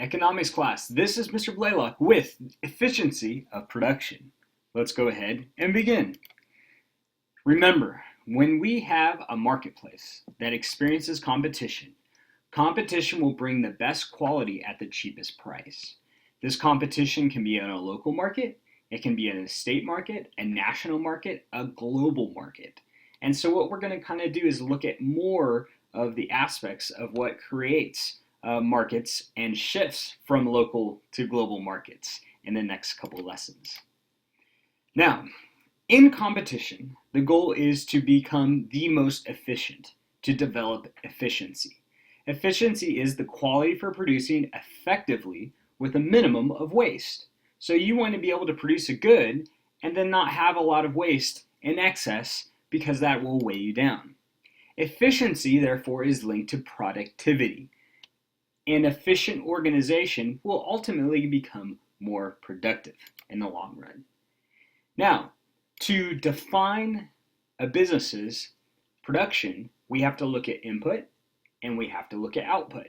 Economics class. This is Mr. Blaylock with Efficiency of Production. Let's go ahead and begin. Remember, when we have a marketplace that experiences competition, competition will bring the best quality at the cheapest price. This competition can be in a local market, it can be in a state market, a national market, a global market. And so what we're going to kind of do is look at more of the aspects of what creates markets and shifts from local to global markets in the next couple lessons. Now, in competition, the goal is to become the most efficient, to develop efficiency. Efficiency is the quality for producing effectively with a minimum of waste. So you want to be able to produce a good and then not have a lot of waste in excess because that will weigh you down. Efficiency, therefore, is linked to productivity. An efficient organization will ultimately become more productive in the long run. Now, to define a business's production, we have to look at input and we have to look at output.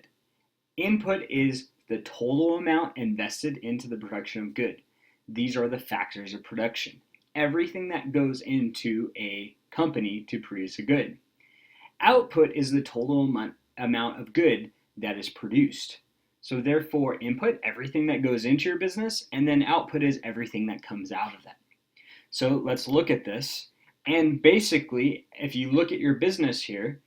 Input is the total amount invested into the production of good. These are the factors of production. Everything that goes into a company to produce a good. Output is the total amount of good that is produced. So therefore, input, everything that goes into your business, and then output is everything that comes out of that. So let's look at this. And basically, if you look at your business here,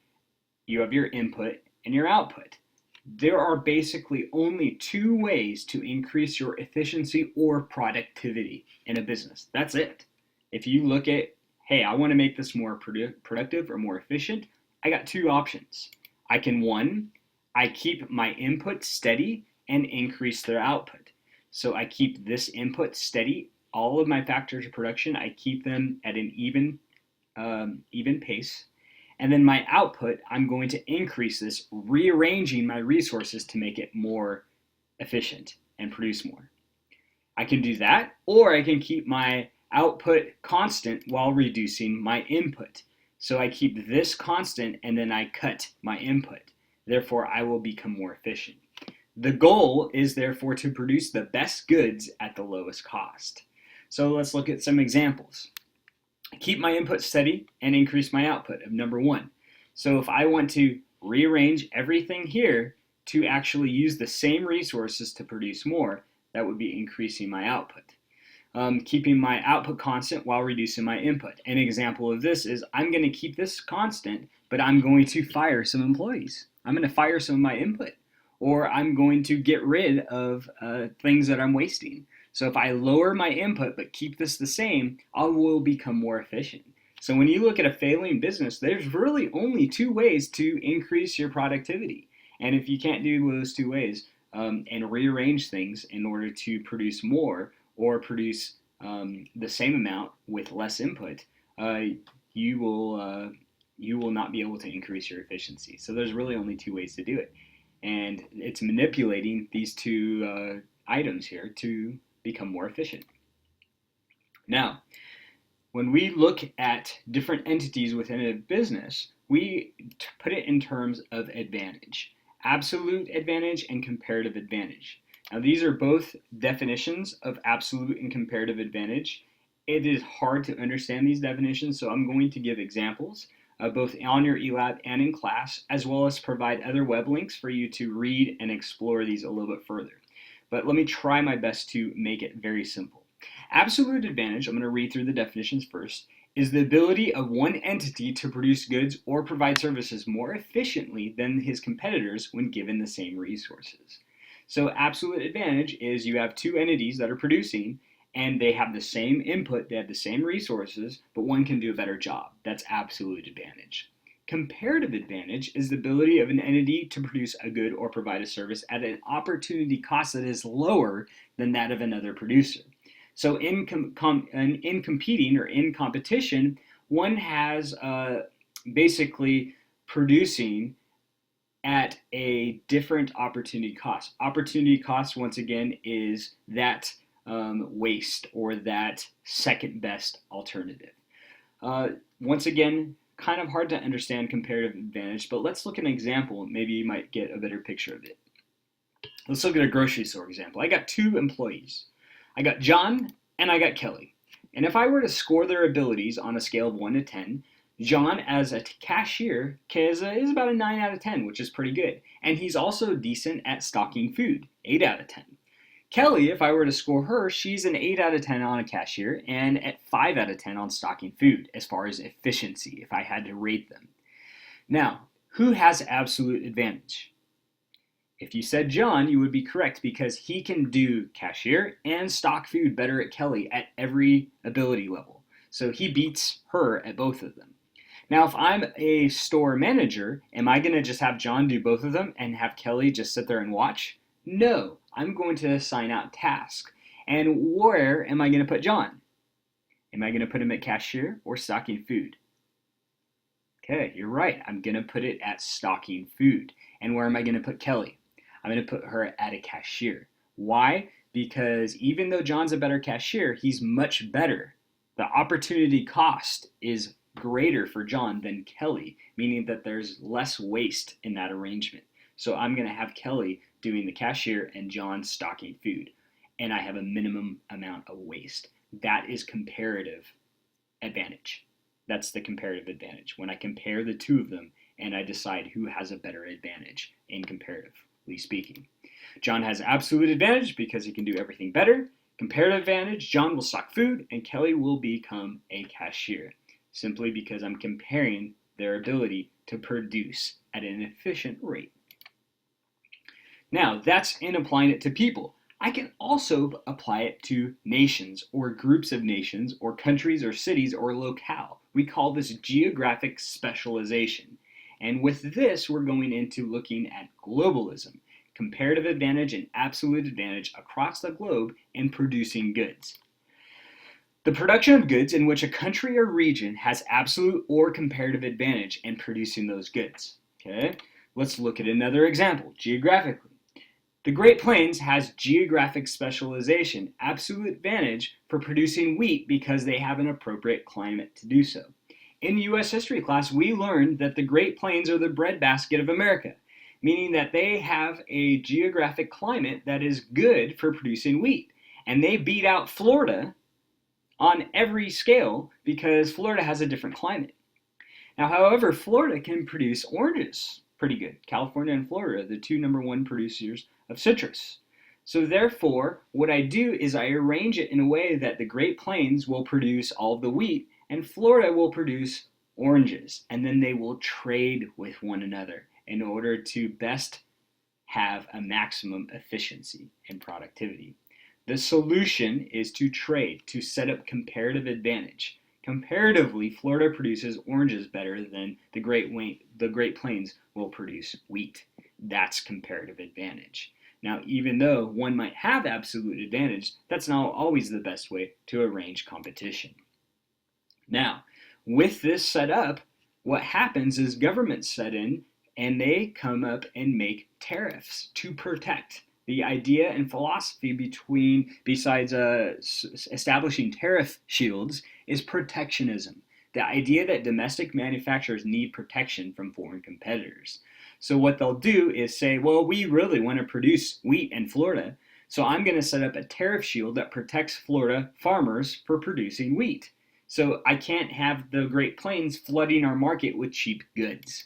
you have your input and your output. There are basically only two ways to increase your efficiency or productivity in a business. That's it. If you look at, hey, I want to make this more productive or more efficient, I got two options. I keep my input steady and increase their output. So I keep this input steady. All of my factors of production, I keep them at an even pace. And then my output, I'm going to increase this, rearranging my resources to make it more efficient and produce more. I can do that, or I can keep my output constant while reducing my input. So I keep this constant and then I cut my input. Therefore, I will become more efficient. The goal is therefore to produce the best goods at the lowest cost. So let's look at some examples. Keep my input steady and increase my output of number one. So if I want to rearrange everything here to actually use the same resources to produce more, that would be increasing my output. Keeping my output constant while reducing my input. An example of this is I'm going to keep this constant, but I'm going to fire some employees. I'm going to fire some of my input, or I'm going to get rid of things that I'm wasting. So if I lower my input but keep this the same, I will become more efficient. So when you look at a failing business, there's really only two ways to increase your productivity. And if you can't do those two ways and rearrange things in order to produce more or produce the same amount with less input, you will not be able to increase your efficiency. So there's really only two ways to do it. And it's manipulating these two items here to become more efficient. Now, when we look at different entities within a business, we put it in terms of advantage. Absolute advantage and comparative advantage. Now, these are both definitions of absolute and comparative advantage. It is hard to understand these definitions, so I'm going to give examples both on your eLab and in class, as well as provide other web links for you to read and explore these a little bit further. But let me try my best to make it very simple. Absolute advantage, I'm going to read through the definitions first, is the ability of one entity to produce goods or provide services more efficiently than his competitors when given the same resources. So absolute advantage is you have two entities that are producing and they have the same input, they have the same resources, but one can do a better job. That's absolute advantage. Comparative advantage is the ability of an entity to produce a good or provide a service at an opportunity cost that is lower than that of another producer. So in competing or in competition, one has basically producing at a different opportunity cost. Opportunity cost, once again, is that waste or that second best alternative. Once again, kind of hard to understand comparative advantage, but let's look at an example. Maybe you might get a better picture of it. Let's look at a grocery store example. I got two employees. I got John and I got Kelly. And if I were to score their abilities on a scale of 1 to 10, John as a cashier is about a 9 out of 10, which is pretty good. And he's also decent at stocking food, 8 out of 10. Kelly, if I were to score her, she's an 8 out of 10 on a cashier and at 5 out of 10 on stocking food as far as efficiency, if I had to rate them. Now, who has absolute advantage? If you said John, you would be correct because he can do cashier and stock food better at Kelly at every ability level. So he beats her at both of them. Now, if I'm a store manager, am I going to just have John do both of them and have Kelly just sit there and watch? No, I'm going to assign out tasks. And where am I going to put John? Am I going to put him at cashier or stocking food? Okay, you're right. I'm going to put it at stocking food. And where am I going to put Kelly? I'm going to put her at a cashier. Why? Because even though John's a better cashier, he's much better. The opportunity cost is greater for John than Kelly, meaning that there's less waste in that arrangement. So I'm going to have Kelly doing the cashier and John stocking food. And I have a minimum amount of waste. That is comparative advantage. That's the comparative advantage. When I compare the two of them and I decide who has a better advantage in comparatively speaking. John has absolute advantage because he can do everything better. Comparative advantage, John will stock food and Kelly will become a cashier, simply because I'm comparing their ability to produce at an efficient rate. Now, that's in applying it to people. I can also apply it to nations or groups of nations or countries or cities or locale. We call this geographic specialization. And with this, we're going into looking at globalism, comparative advantage and absolute advantage across the globe in producing goods. The production of goods in which a country or region has absolute or comparative advantage in producing those goods. Okay, let's look at another example, geographically. The Great Plains has geographic specialization, absolute advantage for producing wheat because they have an appropriate climate to do so. In U.S. history class, we learned that the Great Plains are the breadbasket of America, meaning that they have a geographic climate that is good for producing wheat. And they beat out Florida on every scale because Florida has a different climate. Now, however, Florida can produce oranges pretty good. California and Florida are the two #1 producers of citrus. So therefore, what I do is I arrange it in a way that the Great Plains will produce all of the wheat and Florida will produce oranges, and then they will trade with one another in order to best have a maximum efficiency and productivity. The solution is to trade, to set up comparative advantage. Comparatively, Florida produces oranges better than the Great Plains will produce wheat. That's comparative advantage. Now, even though one might have absolute advantage, that's not always the best way to arrange competition. Now, with this set up, what happens is governments set in and they come up and make tariffs to protect. The idea and philosophy besides establishing tariff shields is protectionism. The idea that domestic manufacturers need protection from foreign competitors. So what they'll do is say, well, we really want to produce wheat in Florida, so I'm going to set up a tariff shield that protects Florida farmers for producing wheat. So I can't have the Great Plains flooding our market with cheap goods.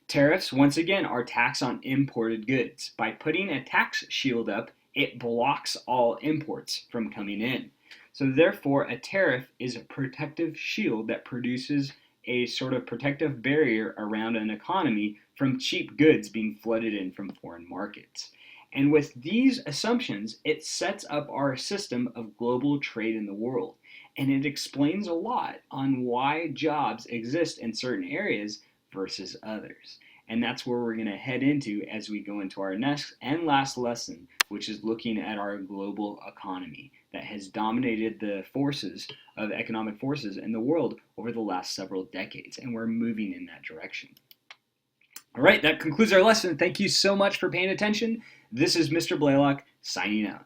Tariffs, once again, are tax on imported goods. By putting a tax shield up, it blocks all imports from coming in. So therefore, a tariff is a protective shield that produces a sort of protective barrier around an economy from cheap goods being flooded in from foreign markets. And with these assumptions, it sets up our system of global trade in the world. And it explains a lot on why jobs exist in certain areas versus others. And that's where we're going to head into as we go into our next and last lesson, which is looking at our global economy that has dominated the forces of economic forces in the world over the last several decades. And we're moving in that direction. All right, that concludes our lesson. Thank you so much for paying attention. This is Mr. Blaylock signing out.